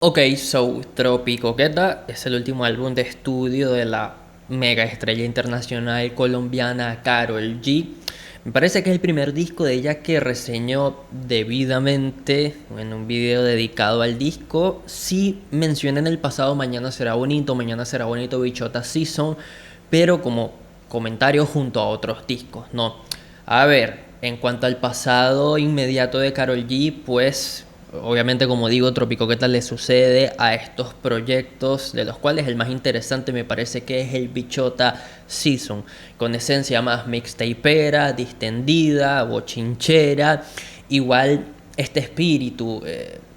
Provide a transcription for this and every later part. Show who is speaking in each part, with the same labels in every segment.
Speaker 1: Ok, so Tropicoqueta es el último álbum de estudio de la mega estrella internacional colombiana Karol G. Me parece que es el primer disco de ella que reseñó debidamente en un video dedicado al disco. Sí menciona en el pasado Mañana será bonito, Bichota Season, pero como comentario junto a otros discos, ¿no? A ver, en cuanto al pasado inmediato de Karol G, pues obviamente, como digo, Tropico, ¿qué tal le sucede a estos proyectos? De los cuales el más interesante me parece que es el Bichota Season, con esencia más mixtapera, distendida, bochinchera. Igual este espíritu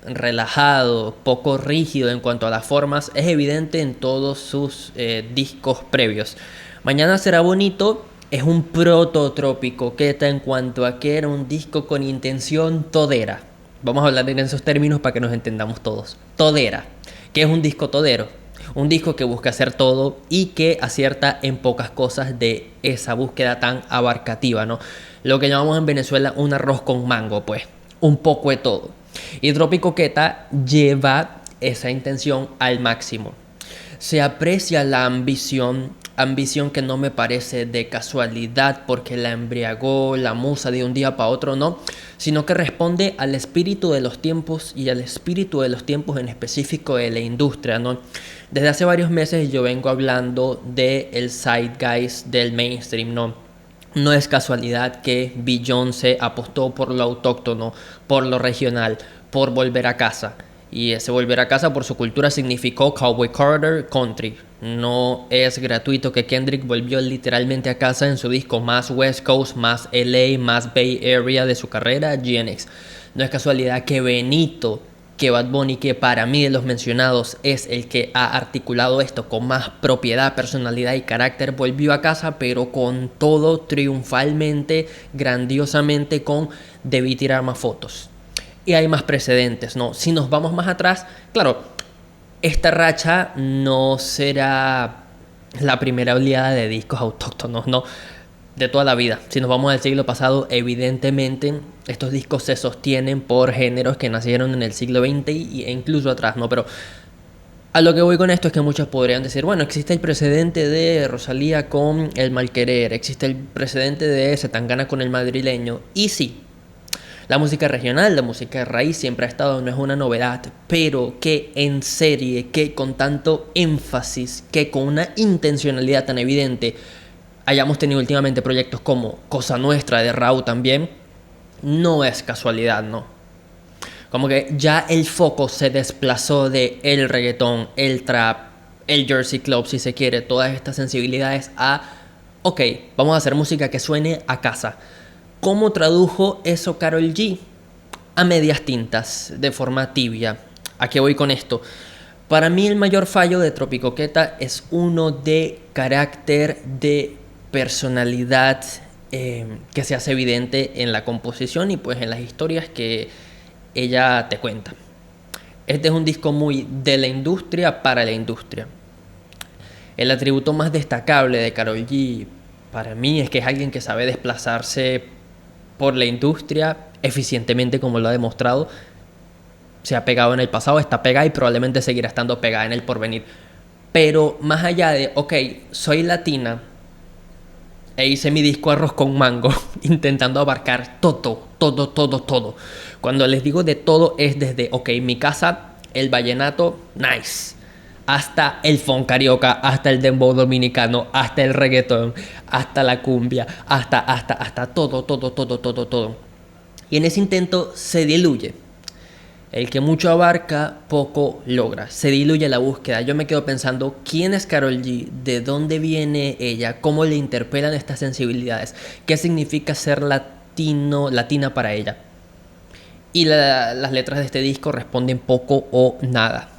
Speaker 1: relajado, poco rígido en cuanto a las formas, es evidente en todos sus discos previos. Mañana será bonito. Es un prototrópico Queta en cuanto a que era un disco con intención todera. Vamos a hablar en esos términos para que nos entendamos todos. Todera. ¿Qué es un disco todero? Un disco que busca hacer todo y que acierta en pocas cosas de esa búsqueda tan abarcativa, ¿no? Lo que llamamos en Venezuela un arroz con mango, pues. Un poco de todo. Y Trópico Queta lleva esa intención al máximo. Se aprecia la ambición que no me parece de casualidad porque la embriagó la musa de un día para otro, no, sino que responde al espíritu de los tiempos y al espíritu de los tiempos en específico de la industria, ¿no? Desde hace varios meses yo vengo hablando del zeitgeist del mainstream, ¿no? No es casualidad que Beyoncé apostó por lo autóctono, por lo regional, por volver a casa. Y ese volver a casa por su cultura significó Cowboy Carter Country. No es gratuito que Kendrick volvió literalmente a casa en su disco más West Coast, más LA, más Bay Area de su carrera, GNX. No es casualidad que Benito, que Bad Bunny, que para mí de los mencionados es el que ha articulado esto con más propiedad, personalidad y carácter, volvió a casa, pero con todo, triunfalmente, grandiosamente, con Debí tirar más fotos. Y hay más precedentes, ¿no? Si nos vamos más atrás, claro, esta racha no será la primera oleada de discos autóctonos, ¿no? De toda la vida. Si nos vamos al siglo pasado, evidentemente estos discos se sostienen por géneros que nacieron en el siglo XX e incluso atrás, ¿no? Pero a lo que voy con esto es que muchos podrían decir, bueno, existe el precedente de Rosalía con El Malquerer, existe el precedente de Zetangana con El Madrileño, y sí, la música regional, la música de raíz siempre ha estado, no es una novedad, pero que en serie, que con tanto énfasis, que con una intencionalidad tan evidente, hayamos tenido últimamente proyectos como Cosa Nuestra de Raúl también, no es casualidad, ¿no? Como que ya el foco se desplazó de el reggaetón, el trap, el Jersey Club, si se quiere, todas estas sensibilidades a, ok, vamos a hacer música que suene a casa. ¿Cómo tradujo eso Karol G? A medias tintas, de forma tibia. ¿A qué voy con esto? Para mí el mayor fallo de Tropicoqueta es uno de carácter, de personalidad, que se hace evidente en la composición y pues en las historias que ella te cuenta. Este es un disco muy de la industria para la industria. El atributo más destacable de Karol G para mí es que es alguien que sabe desplazarse por la industria eficientemente, como lo ha demostrado. Se ha pegado en el pasado, está pegada y probablemente seguirá estando pegada en el porvenir. Pero más allá de, ok, soy latina e hice mi disco Arroz con Mango, intentando abarcar todo, todo, todo, todo. Cuando les digo de todo es desde, ok, mi casa, el vallenato, nice, hasta el funk carioca, hasta el dembow dominicano, hasta el reggaetón, hasta la cumbia, hasta todo, todo, todo, todo, todo. Y en ese intento se diluye. El que mucho abarca, poco logra. Se diluye la búsqueda. Yo me quedo pensando, ¿quién es Karol G? ¿De dónde viene ella? ¿Cómo le interpelan estas sensibilidades? ¿Qué significa ser latino, latina para ella? Y las letras de este disco responden poco o nada.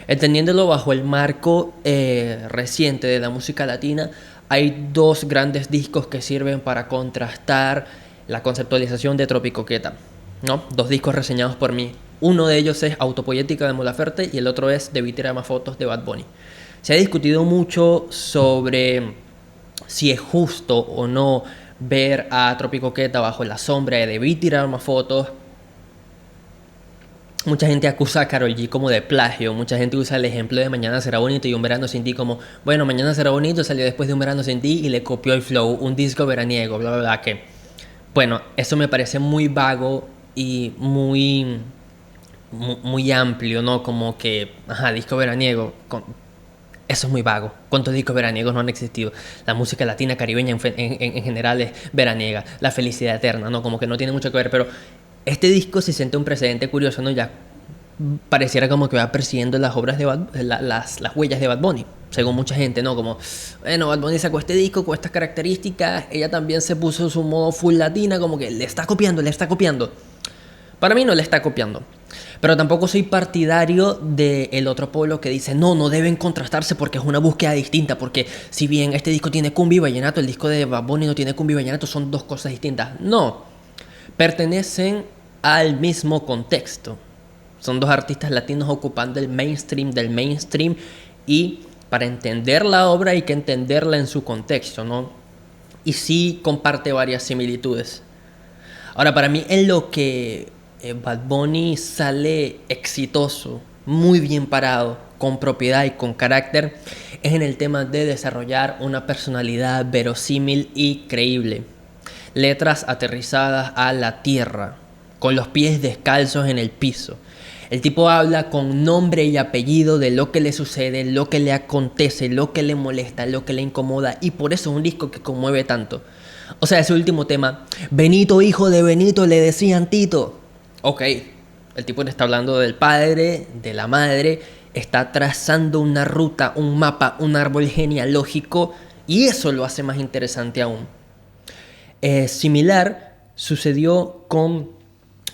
Speaker 1: Entendiéndolo bajo el marco reciente de la música latina, hay dos grandes discos que sirven para contrastar la conceptualización de Tropicoqueta, ¿no? Dos discos reseñados por mí. Uno de ellos es Autopoética de Mon Laferte y el otro es Debí tirar más fotos de Bad Bunny. Se ha discutido mucho sobre si es justo o no ver a Tropicoqueta bajo la sombra de Debí tirar más fotos. Mucha gente acusa a Karol G como de plagio, mucha gente usa el ejemplo de Mañana será bonito y Un verano sin ti como, bueno, Mañana será bonito salió después de Un verano sin ti y le copió el flow, un disco veraniego, bla, bla, bla, que, bueno, eso me parece muy vago y muy amplio, ¿no? Como que, ajá, disco veraniego, eso es muy vago. ¿Cuántos discos veraniegos no han existido? La música latina, caribeña en general es veraniega. La felicidad eterna, ¿no? Como que no tiene mucho que ver, pero este disco se siente un precedente curioso, ¿no? Ya pareciera como que va persiguiendo las obras de las huellas de Bad Bunny, según mucha gente, ¿no? Como, bueno, Bad Bunny sacó este disco con estas características, ella también se puso su modo full latina, como que le está copiando, le está copiando. Para mí no le está copiando. Pero tampoco soy partidario del otro pueblo que dice, no, no deben contrastarse porque es una búsqueda distinta. Porque si bien este disco tiene cumbia y vallenato, el disco de Bad Bunny no tiene cumbia y vallenato, son dos cosas distintas. No, pertenecen al mismo contexto. Son dos artistas latinos ocupando el mainstream del mainstream y para entender la obra hay que entenderla en su contexto, ¿no? Y sí comparte varias similitudes. Ahora, para mí en lo que Bad Bunny sale exitoso, muy bien parado, con propiedad y con carácter, es en el tema de desarrollar una personalidad verosímil y creíble. Letras aterrizadas a la tierra, con los pies descalzos en el piso. El tipo habla con nombre y apellido de lo que le sucede, lo que le acontece, lo que le molesta, lo que le incomoda, y por eso es un disco que conmueve tanto. O sea, ese último tema, Benito, hijo de Benito, le decían Tito. Ok, el tipo le está hablando del padre, de la madre, está trazando una ruta, un mapa, un árbol genealógico, y eso lo hace más interesante aún. Similar sucedió con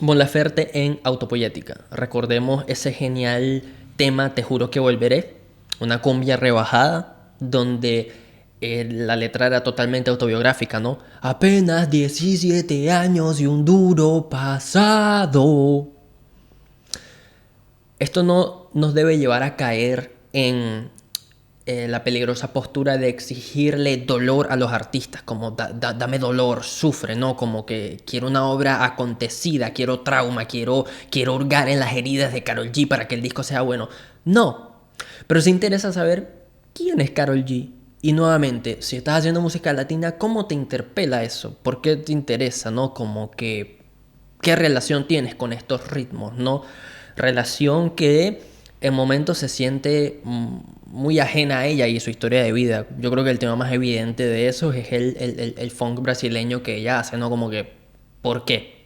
Speaker 1: Mon Laferte en Autopoyética. Recordemos ese genial tema Te juro que volveré, una cumbia rebajada donde la letra era totalmente autobiográfica, ¿no? Apenas 17 años y un duro pasado. Esto no nos debe llevar a caer en la peligrosa postura de exigirle dolor a los artistas, como dame dolor, sufre, ¿no? Como que quiero una obra acontecida, quiero trauma, quiero hurgar en las heridas de Karol G para que el disco sea bueno. No, pero sí interesa saber quién es Karol G. Y nuevamente, si estás haciendo música latina, ¿cómo te interpela eso? ¿Por qué te interesa, no? Como que, ¿qué relación tienes con estos ritmos, no? Relación que en momentos se siente muy ajena a ella y su historia de vida. Yo creo que el tema más evidente de eso es el funk brasileño que ella hace, ¿no? Como que, ¿por qué?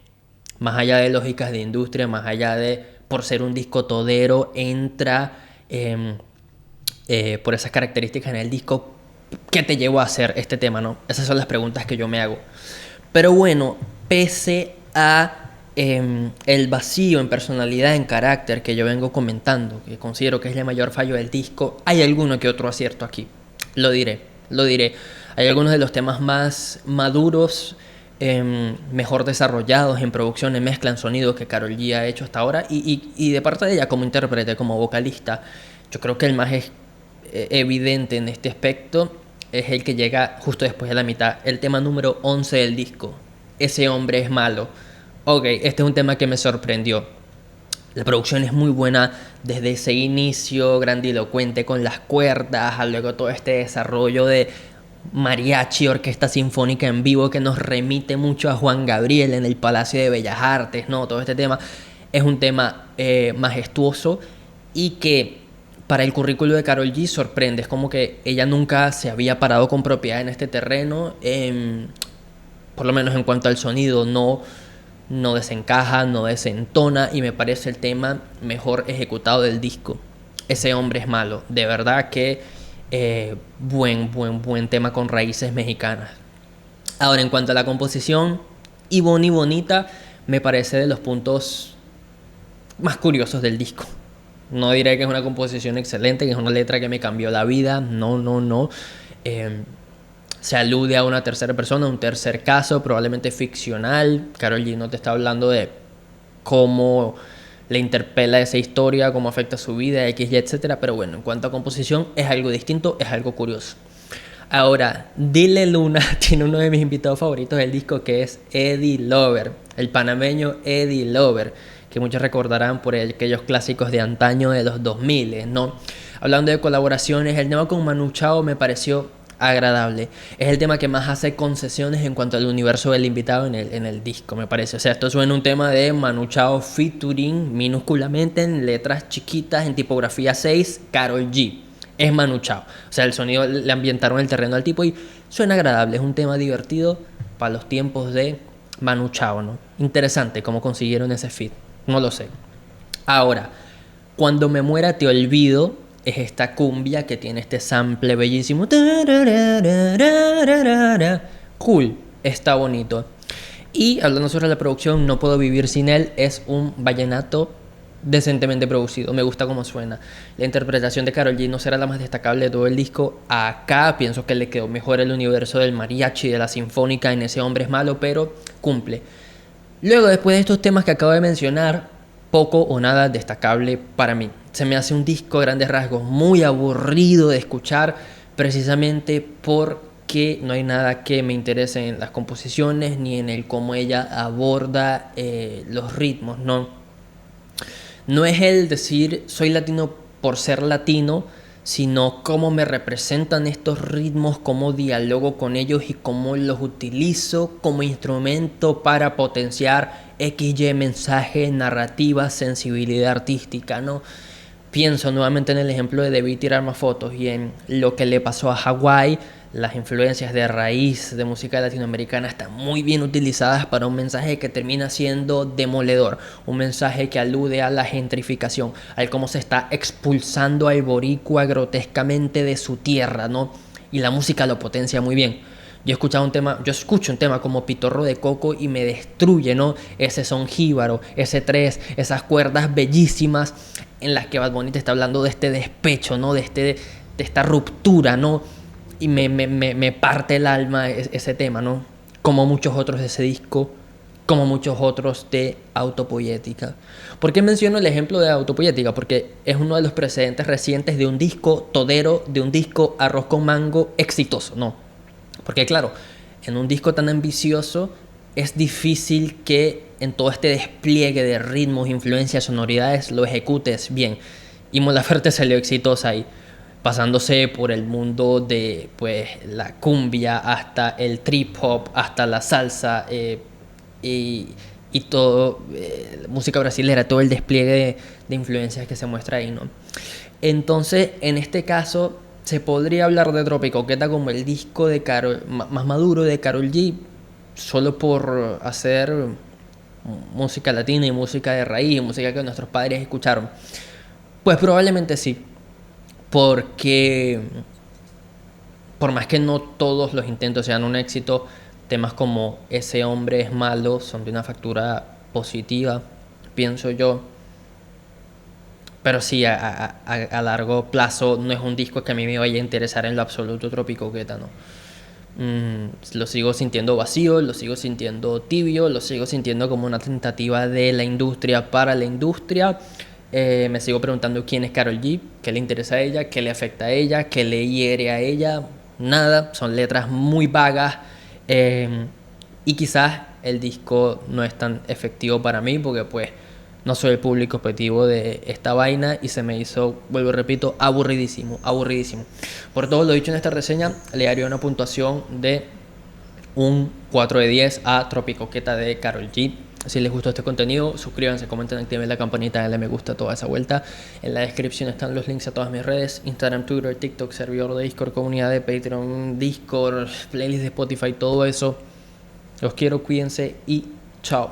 Speaker 1: Más allá de lógicas de industria, más allá de por ser un disco todero, entra por esas características en el disco. ¿Qué te llevó a hacer este tema, no? Esas son las preguntas que yo me hago. Pero bueno, pese a el vacío en personalidad, en carácter que yo vengo comentando, que considero que es el mayor fallo del disco, hay alguno que otro acierto aquí. Lo diré. Hay algunos de los temas más maduros, mejor desarrollados en producción, en mezcla, en sonido que Karol G ha hecho hasta ahora. Y de parte de ella como intérprete, como vocalista, yo creo que el más evidente en este aspecto es el que llega justo después de la mitad, el tema número 11 del disco. Ese hombre es malo. Ok, este es un tema que me sorprendió. La producción es muy buena desde ese inicio grandilocuente con las cuerdas, a luego todo este desarrollo de mariachi, orquesta sinfónica en vivo que nos remite mucho a Juan Gabriel en el Palacio de Bellas Artes, ¿no? Todo este tema es un tema majestuoso y que para el currículo de Karol G sorprende. Es como que ella nunca se había parado con propiedad en este terreno, por lo menos en cuanto al sonido, no desencaja, no desentona y me parece el tema mejor ejecutado del disco. Ese hombre es malo, de verdad que buen tema con raíces mexicanas. Ahora, en cuanto a la composición, y Bonita me parece de los puntos más curiosos del disco. No diré que es una composición excelente, que es una letra que me cambió la vida, no. Se alude a una tercera persona, un tercer caso, probablemente ficcional. Karol G no te está hablando de cómo le interpela esa historia, cómo afecta su vida, X, Y, etcétera. Pero bueno, en cuanto a composición, es algo distinto, es algo curioso. Ahora, Dile Luna tiene uno de mis invitados favoritos del disco, que es Eddie Lover, el panameño Eddie Lover, que muchos recordarán por aquellos clásicos de antaño de los 2000, ¿no? Hablando de colaboraciones, el tema con Manu Chao me pareció agradable. Es el tema que más hace concesiones en cuanto al universo del invitado en el disco, me parece. O sea, esto suena un tema de Manu Chao featuring minúsculamente en letras chiquitas en tipografía 6, Karol G. Es Manu Chao. O sea, el sonido le ambientaron el terreno al tipo y suena agradable. Es un tema divertido para los tiempos de Manu Chao, ¿no? Interesante cómo consiguieron ese feat. No lo sé. Ahora, Cuando me muera te olvido es esta cumbia que tiene este sample bellísimo. Cool, está bonito. Y hablando sobre la producción, No puedo vivir sin él es un vallenato decentemente producido. Me gusta cómo suena. La interpretación de Karol G no será la más destacable de todo el disco. Acá pienso que le quedó mejor el universo del mariachi, de la sinfónica en Ese hombre es malo, pero cumple. Luego, después de estos temas que acabo de mencionar, poco o nada destacable para mí. Se me hace un disco a grandes rasgos muy aburrido de escuchar, precisamente porque no hay nada que me interese en las composiciones ni en el cómo ella aborda los ritmos, ¿no? No es el decir soy latino por ser latino, sino cómo me representan estos ritmos, cómo dialogo con ellos y cómo los utilizo como instrumento para potenciar XY mensaje, narrativa, sensibilidad artística, ¿no? Pienso nuevamente en el ejemplo de Debí tirar más fotos y en lo que le pasó a Hawái. Las influencias de raíz de música latinoamericana están muy bien utilizadas para un mensaje que termina siendo demoledor, un mensaje que alude a la gentrificación, al cómo se está expulsando al boricua grotescamente de su tierra, ¿no? Y la música lo potencia muy bien. Yo escucho un tema como Pitorro de Coco y me destruye, ¿no? Ese son jíbaro, ese tres, esas cuerdas bellísimas en las que Bad Bunny te está hablando de este despecho, ¿no? De esta ruptura, ¿no? Y me parte el alma ese tema, ¿no? Como muchos otros de ese disco, como muchos otros de Autopoética. ¿Por qué menciono el ejemplo de Autopoética? Porque es uno de los precedentes recientes de un disco todero, de un disco arroz con mango exitoso, ¿no? Porque claro, en un disco tan ambicioso es difícil que en todo este despliegue de ritmos, influencias, sonoridades lo ejecutes bien. Y Mon Laferte salió exitosa ahí, pasándose por el mundo de pues la cumbia hasta el trip hop, hasta la salsa y todo, música brasilera, todo el despliegue de influencias que se muestra ahí, ¿no? Entonces, en este caso, se podría hablar de Tropicoqueta como el disco de más maduro de Karol G, solo por hacer música latina y música de raíz, música que nuestros padres escucharon. Pues probablemente sí, porque por más que no todos los intentos sean un éxito, temas como Ese hombre es malo son de una factura positiva, pienso yo. Pero sí, a largo plazo no es un disco que a mí me vaya a interesar en lo absoluto Tropicoqueta, ¿no? Lo sigo sintiendo vacío, lo sigo sintiendo tibio, lo sigo sintiendo como una tentativa de la industria para la industria. Me sigo preguntando quién es Karol G, qué le interesa a ella, qué le afecta a ella, qué le hiere a ella. Nada, son letras muy vagas y quizás el disco no es tan efectivo para mí porque pues no soy el público objetivo de esta vaina y se me hizo, vuelvo y repito, aburridísimo, aburridísimo. Por todo lo dicho en esta reseña, le haría una puntuación de un 4 de 10 a Tropicoqueta de Karol G. Si les gustó este contenido, suscríbanse, comenten, activen la campanita, denle me gusta, toda esa vuelta. En la descripción están los links a todas mis redes: Instagram, Twitter, TikTok, servidor de Discord, comunidad de Patreon, Discord, playlist de Spotify, todo eso. Los quiero, cuídense y chao.